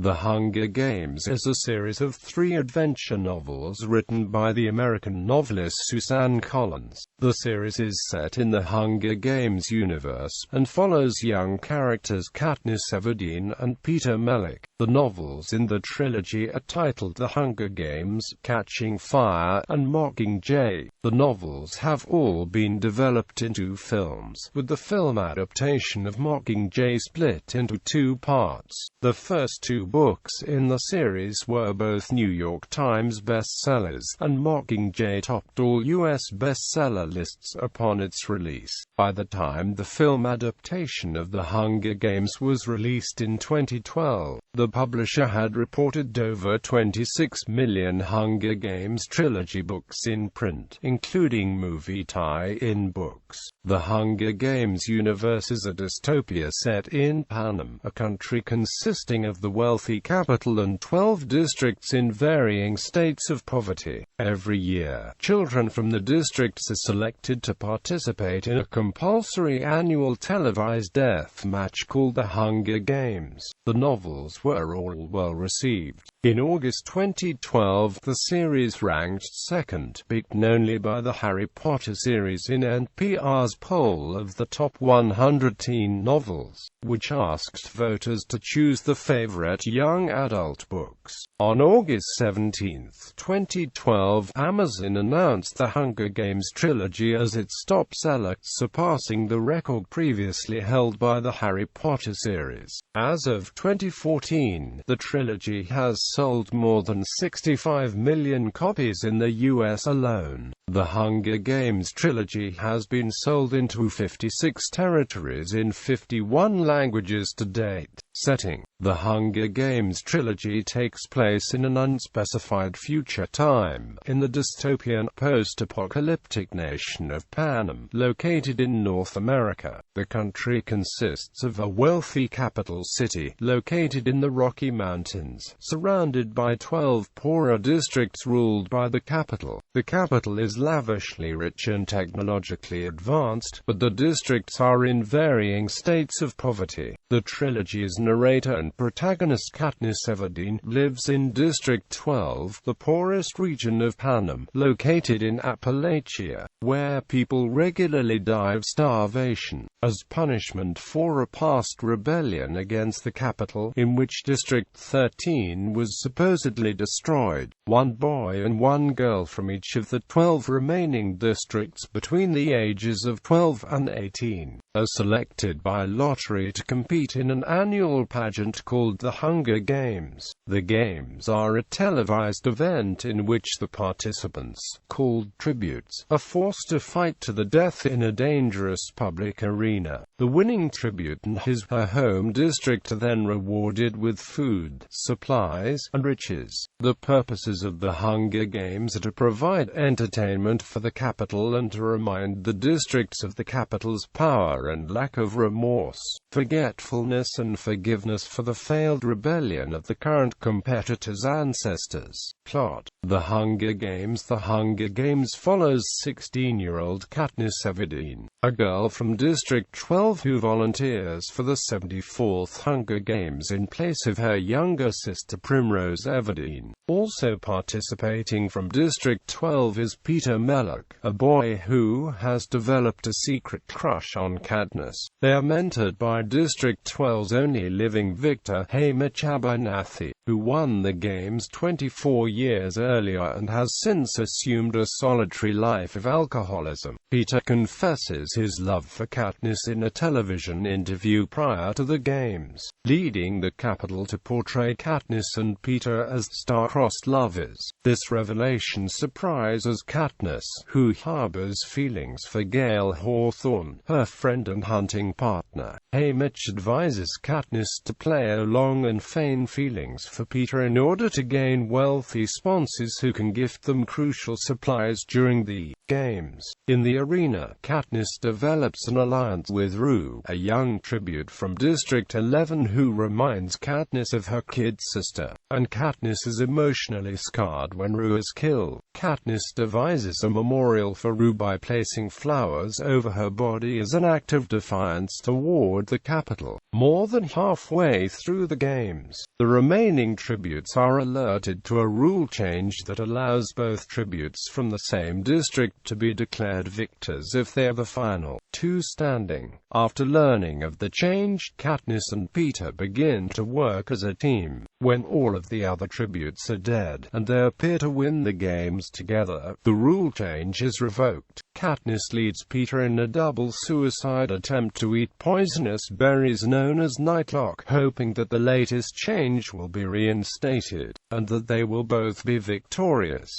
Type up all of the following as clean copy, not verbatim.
The Hunger Games is a series of 3 adventure novels written by the American novelist Suzanne Collins. The series is set in the Hunger Games universe, and follows young characters Katniss Everdeen and Peeta Mellark. The novels in the trilogy are titled The Hunger Games, Catching Fire, and Mockingjay. The novels have all been developed into films, with the film adaptation of Mockingjay split into 2 parts. The first 2 books in the series were both New York Times bestsellers, and Mockingjay topped all U.S. bestseller lists upon its release. By the time the film adaptation of The Hunger Games was released in 2012, the publisher had reported over 26 million Hunger Games trilogy books in print, including movie tie-in books. The Hunger Games universe is a dystopia set in Panem, a country consisting of the wealthy capital and 12 districts in varying states of poverty. Every year, children from the districts are selected to participate in a compulsory annual televised death match called The Hunger Games. The novels were all well received. In August 2012, the series ranked second, beaten only by the Harry Potter series in NPR's poll of the top 100 teen novels, which asked voters to choose the favorite young adult books. On August 17, 2012, Amazon announced the Hunger Games trilogy as its top seller, surpassing the record previously held by the Harry Potter series. As of 2014, the trilogy has sold more than 65 million copies in the US alone. The Hunger Games trilogy has been sold into 56 territories in 51 languages to date. Setting: The Hunger Games trilogy takes place in an unspecified future time, in the dystopian post-apocalyptic nation of Panem, located in North America. The country consists of a wealthy capital city, located in the Rocky Mountains, surrounded by 12 poorer districts ruled by the capital. The capital is lavishly rich and technologically advanced, but the districts are in varying states of poverty. The trilogy's narrator and protagonist Katniss Everdeen lives in District 12, the poorest region of Panem, located in Appalachia, where people regularly die of starvation, as punishment for a past rebellion against the capital, in which District 13 was supposedly destroyed. 1 boy and 1 girl from each of the 12 remaining districts between the ages of 12 and 18 are selected by lottery to compete in an annual pageant called the Hunger Games. The Games are a televised event in which the participants, called tributes, are forced to fight to the death in a dangerous public arena. The winning tribute and her home district are then rewarded with food, supplies, and riches. The purposes of the Hunger Games are to provide entertainment for the capital and to remind the districts of the capital's power and lack of remorse, forgetfulness and forgiveness for the failed rebellion of the current competitor's ancestors. Plot: The Hunger Games. The Hunger Games follows 16-year-old Katniss Everdeen, a girl from District 12 who volunteers for the 74th Hunger Games in place of her younger sister Primrose Everdeen. Also participating from District 12 is Peeta Mellark, a boy who has developed a secret crush on Katniss. They are mentored by District 12's only living victor, Abernathy, who won the games 24 years earlier and has since assumed a solitary life of alcoholism. Peeta confesses his love for Katniss in a television interview prior to the games, leading the capital to portray Katniss and Peeta as star-crossed lovers. This revelation surprises Katniss, who harbors feelings for Gale Hawthorne, her friend and hunting partner. Haymitch advises Katniss to play along and feign feelings for Peeta in order to gain wealthy sponsors who can gift them crucial supplies during the games. In the arena, Katniss develops an alliance with Rue, a young tribute from District 11 who reminds Katniss of her kid sister, and Katniss is emotionally scarred when Rue is killed. Katniss devises a memorial for Rue by placing flowers over her body as an act of defiance toward the Capitol. More than halfway through the games, the remaining tributes are alerted to a rule change that allows both tributes from the same district to be declared victors if they are the final two standing. After learning of the change, Katniss and Peeta begin to work as a team. When all of the other tributes are dead, and they appear to win the games together, the rule change is revoked. Katniss leads Peeta in a double suicide attempt to eat poisonous berries known as nightlock, hoping that the latest change will be reinstated, and that they will both be victorious.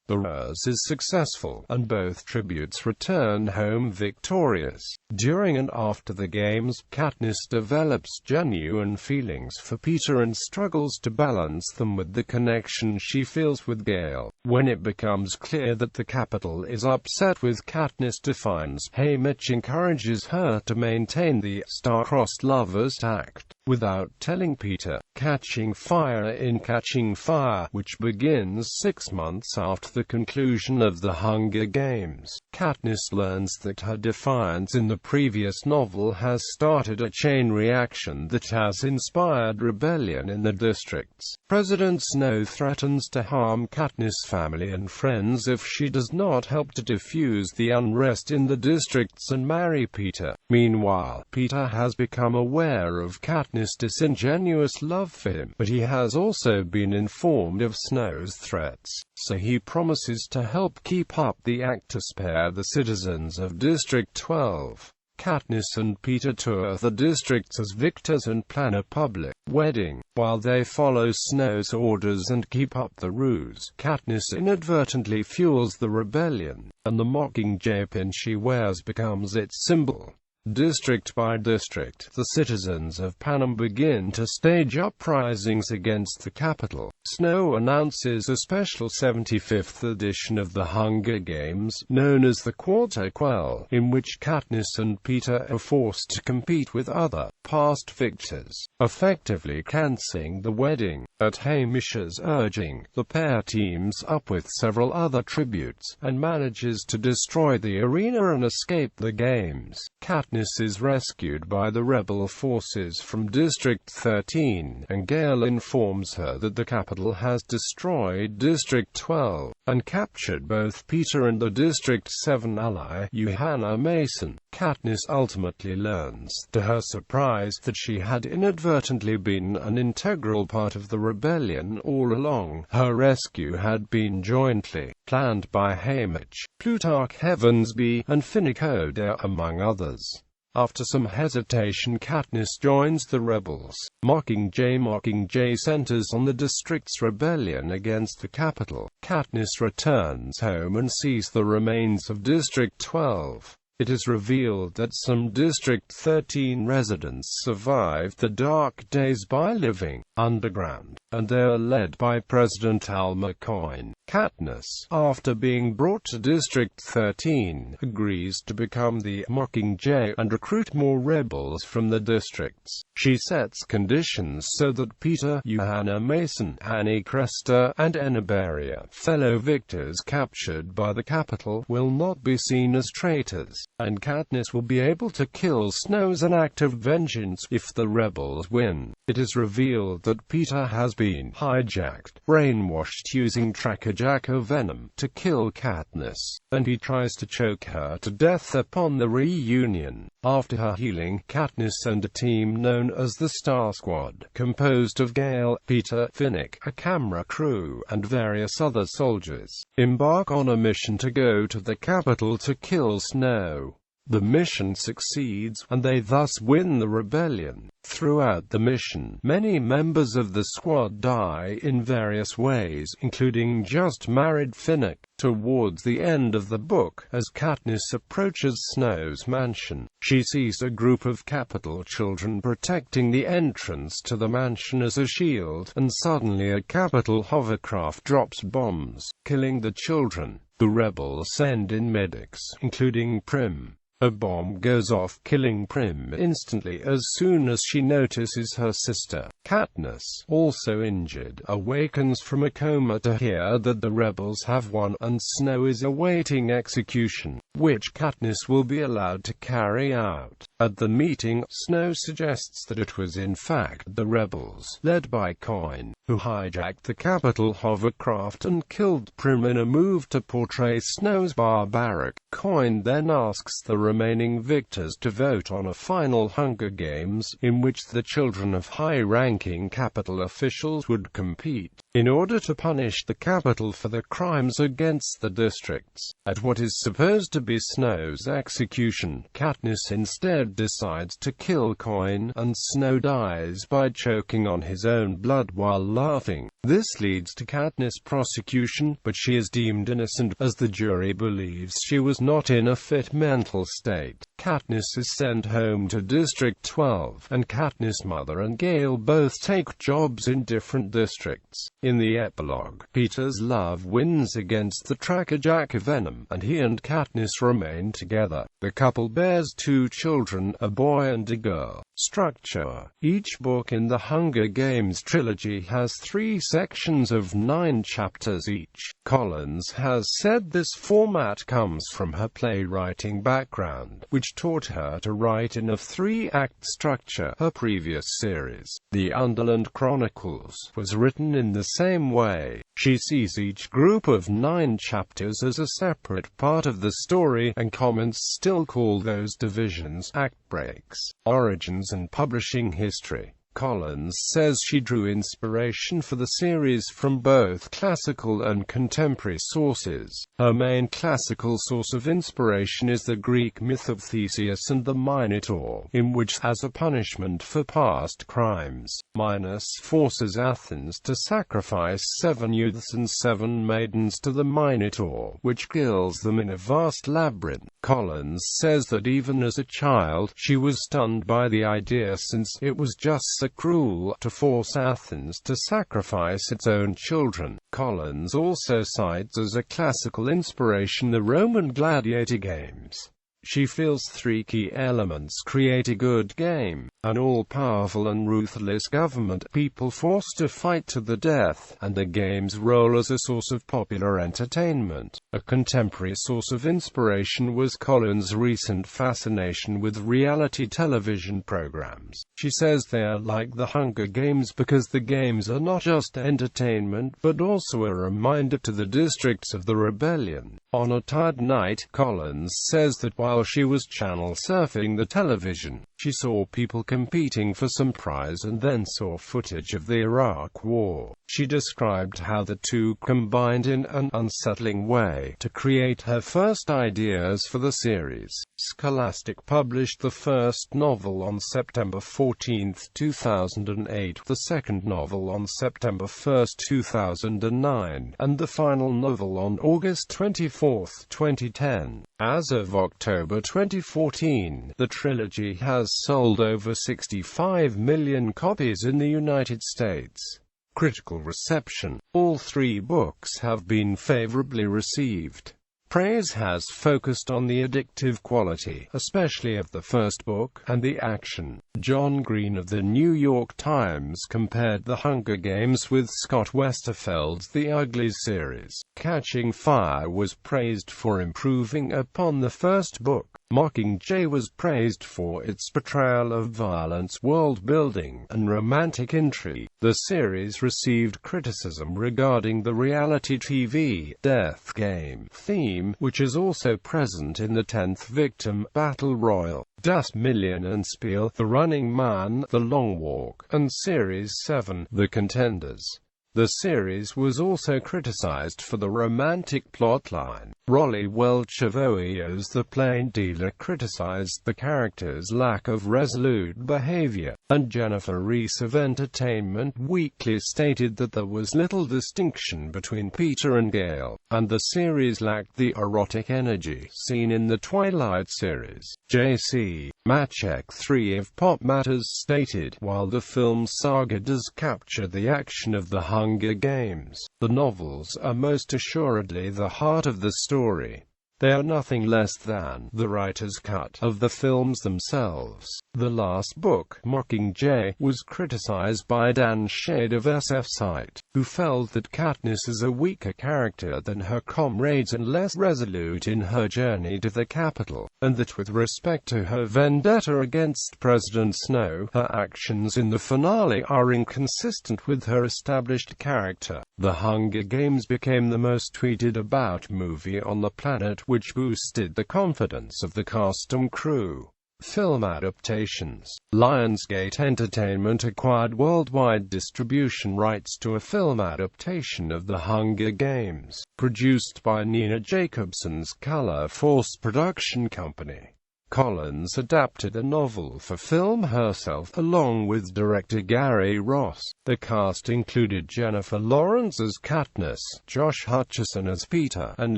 The ruse is successful, and both tributes return home victorious. During and after the games, Katniss develops genuine feelings for Peeta and struggles to balance them with the connection she feels with Gale. When it becomes clear that the Capitol is upset with Katniss' defiance, Haymitch encourages her to maintain the star-crossed lovers tact without telling Peeta, catching fire in Catching Fire, which begins 6 months after the conclusion of the Hunger Games. Katniss learns that her defiance in the previous novel has started a chain reaction that has inspired rebellion in the districts. President Snow threatens to harm Katniss' family and friends if she does not help to diffuse the unrest in the districts and marry Peeta. Meanwhile, Peeta has become aware of Katniss' disingenuous love for him, but he has also been informed of Snow's threats, so he promises to help keep up the act to spare the citizens of District 12. Katniss and Peeta tour the districts as victors and plan a public wedding. While they follow Snow's orders and keep up the ruse, Katniss inadvertently fuels the rebellion, and the Mockingjay pin she wears becomes its symbol. District by district, the citizens of Panem begin to stage uprisings against the Capitol. Snow announces a special 75th edition of the Hunger Games, known as the Quarter Quell, in which Katniss and Peeta are forced to compete with other past victors, effectively cancelling the wedding. At Haymitch's urging, the pair teams up with several other tributes, and manages to destroy the arena and escape the games. Katniss is rescued by the rebel forces from District 13, and Gale informs her that the Capitol has destroyed District 12, and captured both Peeta and the District 7 ally, Johanna Mason. Katniss ultimately learns, to her surprise, that she had inadvertently been an integral part of the rebellion all along. Her rescue had been jointly planned by Haymitch, Plutarch Heavensbee, and Finnick Odair, among others. After some hesitation, Katniss joins the rebels. Mockingjay centers on the district's rebellion against the Capitol. Katniss returns home and sees the remains of District 12. It is revealed that some District 13 residents survived the dark days by living underground, and they are led by President Al McCoy. Katniss, after being brought to District 13, agrees to become the Mockingjay and recruit more rebels from the districts. She sets conditions so that Peeta, Johanna Mason, Annie Cresta, and Enabaria, fellow victors captured by the Capitol, will not be seen as traitors, and Katniss will be able to kill Snow as an act of vengeance if the rebels win. It is revealed that Peeta has been hijacked, brainwashed using Tracker-Jacko venom to kill Katniss, and he tries to choke her to death upon the reunion. After her healing, Katniss and a team known as the Star Squad, composed of Gale, Peeta, Finnick, a camera crew, and various other soldiers, embark on a mission to go to the Capitol to kill Snow. The mission succeeds, and they thus win the rebellion. Throughout the mission, many members of the squad die in various ways, including just married Finnick. Towards the end of the book, as Katniss approaches Snow's mansion, she sees a group of Capitol children protecting the entrance to the mansion as a shield, and suddenly a Capitol hovercraft drops bombs, killing the children. The rebels send in medics, including Prim. A bomb goes off, killing Prim instantly as soon as she notices her sister. Katniss, also injured, awakens from a coma to hear that the rebels have won, and Snow is awaiting execution, which Katniss will be allowed to carry out. At the meeting, Snow suggests that it was in fact the rebels, led by Coin, who hijacked the Capitol hovercraft and killed Prim in a move to portray Snow's barbaric. Coin then asks the remaining victors to vote on a final Hunger Games, in which the children of high-ranking Capitol officials would compete, in order to punish the Capitol for the crimes against the districts. At what is supposed to be Snow's execution, Katniss instead decides to kill Coin, and Snow dies by choking on his own blood while laughing. This leads to Katniss' prosecution, but she is deemed innocent, as the jury believes she was not in a fit mental state. Katniss is sent home to District 12, and Katniss' mother and Gale both take jobs in different districts. In the epilogue, Peeta's love wins against the tracker Jack Venom, and he and Katniss remain together. The couple bears 2 children, a boy and a girl. Structure. Each book in the Hunger Games trilogy has 3 sections of 9 chapters each. Collins has said this format comes from her playwriting background, which taught her to write in a 3-act structure. Her previous series, The Underland Chronicles, was written in the same way. She sees each group of 9 chapters as a separate part of the story, and comments still call those divisions act breaks. Origins and publishing history. Collins says she drew inspiration for the series from both classical and contemporary sources. Her main classical source of inspiration is the Greek myth of Theseus and the Minotaur, in which, as a punishment for past crimes, Minos forces Athens to sacrifice 7 youths and 7 maidens to the Minotaur, which kills them in a vast labyrinth. Collins says that even as a child, she was stunned by the idea, since it was just so cruel to force Athens to sacrifice its own children. Collins also cites as a classical inspiration the Roman gladiator games. She feels 3 key elements create a good game: an all-powerful and ruthless government, people forced to fight to the death, and the game's role as a source of popular entertainment. A contemporary source of inspiration was Collins' recent fascination with reality television programs. She says they are like the Hunger Games because the games are not just entertainment but also a reminder to the districts of the rebellion. On a tired night, Collins says that while she was channel surfing the television, she saw people competing for some prize and then saw footage of the Iraq War. She described how the two combined in an unsettling way to create her first ideas for the series. Scholastic published the first novel on September 14, 2008, the second novel on September 1, 2009, and the final novel on August 24, 2010. As of October 2014, the trilogy has sold over 65 million copies in the United States. Critical reception. All 3 books have been favorably received. Praise has focused on the addictive quality, especially of the first book, and the action. John Green of The New York Times compared The Hunger Games with Scott Westerfeld's The Uglies series. Catching Fire was praised for improving upon the first book. Mockingjay was praised for its portrayal of violence, world-building, and romantic intrigue. The series received criticism regarding the reality TV death game theme, which is also present in the 10th Victim Battle Royal, Das Millionenspiel, The Running Man, The Long Walk, and Series 7, The Contenders. The series was also criticized for the romantic plotline. Rolly Welch of OEO's The Plain Dealer criticized the character's lack of resolute behavior, and Jennifer Reese of Entertainment Weekly stated that there was little distinction between Peeta and Gale, and the series lacked the erotic energy seen in the Twilight series. J.C. Maciek III of Pop Matters stated, while the film's saga does capture the action of the Hunger Games, the novels are most assuredly the heart of the story. They are nothing less than the writer's cut of the films themselves. The last book, Mockingjay, was criticized by Dan Shade of SF Site, who felt that Katniss is a weaker character than her comrades and less resolute in her journey to the capital, and that with respect to her vendetta against President Snow, her actions in the finale are inconsistent with her established character. The Hunger Games became the most tweeted about movie on the planet, which boosted the confidence of the cast and crew. Film adaptations. Lionsgate Entertainment acquired worldwide distribution rights to a film adaptation of The Hunger Games, produced by Nina Jacobson's Color Force production company. Collins adapted the novel for film herself, along with director Gary Ross. The cast included Jennifer Lawrence as Katniss, Josh Hutcherson as Peeta, and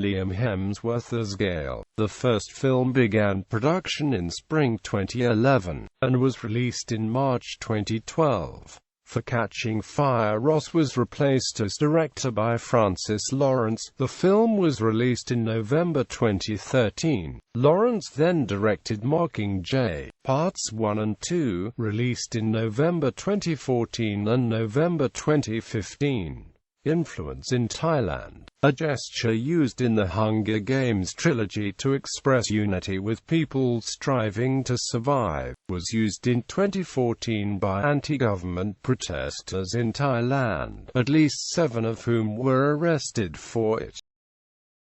Liam Hemsworth as Gale. The first film began production in spring 2011, and was released in March 2012. For Catching Fire, Ross was replaced as director by Francis Lawrence. The film was released in November 2013. Lawrence then directed Mockingjay, Parts 1 and 2, released in November 2014 and November 2015. Influence in Thailand. A gesture used in the Hunger Games trilogy to express unity with people striving to survive, was used in 2014 by anti-government protesters in Thailand, at least 7 of whom were arrested for it.